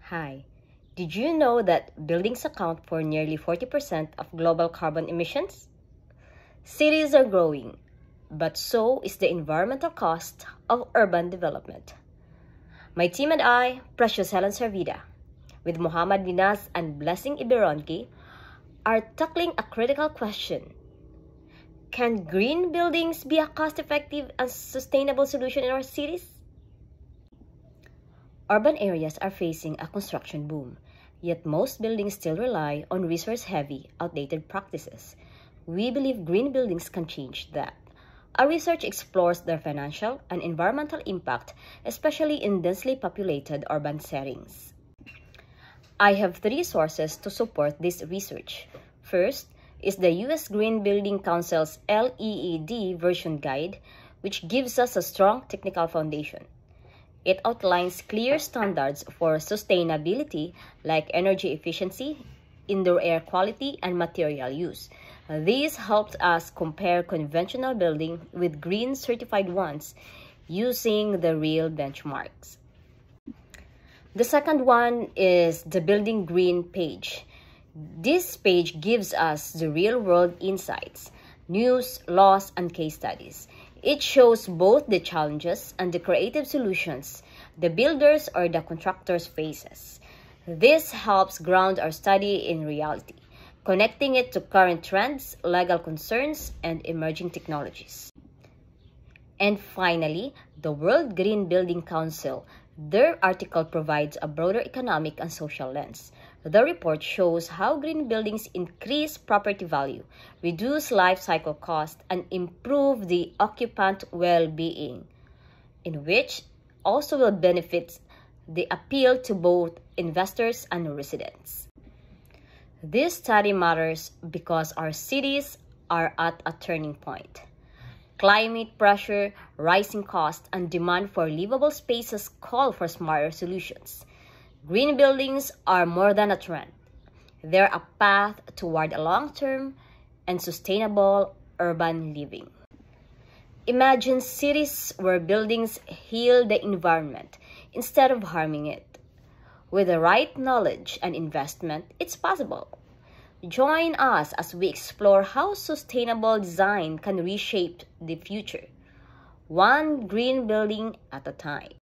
Hi. Did you know that buildings account for nearly 40% of global carbon emissions? Cities are growing, but so is the environmental cost of urban development. My team and I, Precious Helen Servida, with Mohammad Minaz and Blessing Iberonki, are tackling a critical question. Can green buildings be a cost-effective and sustainable solution in our cities? Urban areas are facing a construction boom, yet most buildings still rely on resource-heavy, outdated practices. We believe green buildings can change that. Our research explores their financial and environmental impact, especially in densely populated urban settings. I have three sources to support this research. First is the U.S. Green Building Council's LEED version guide, which gives us a strong technical foundation. It outlines clear standards for sustainability like energy efficiency, indoor air quality, and material use. This helps us compare conventional buildings with green certified ones using the real benchmarks. The second one is the Building Green page. This page gives us the real-world insights, news, laws, and case studies. It shows both the challenges and the creative solutions the builders or the contractors faces. This helps ground our study in reality, connecting it to current trends, legal concerns, and emerging technologies. And finally, the World Green Building Council. Their article provides a broader economic and social lens. The report shows how green buildings increase property value, reduce life cycle cost, and improve the occupant well-being, in which also will benefit the appeal to both investors and residents. This study matters because our cities are at a turning point. Climate pressure, rising costs, and demand for livable spaces call for smarter solutions. Green buildings are more than a trend. They're a path toward a long-term and sustainable urban living. Imagine cities where buildings heal the environment instead of harming it. With the right knowledge and investment, it's possible. Join us as we explore how sustainable design can reshape the future, one green building at a time.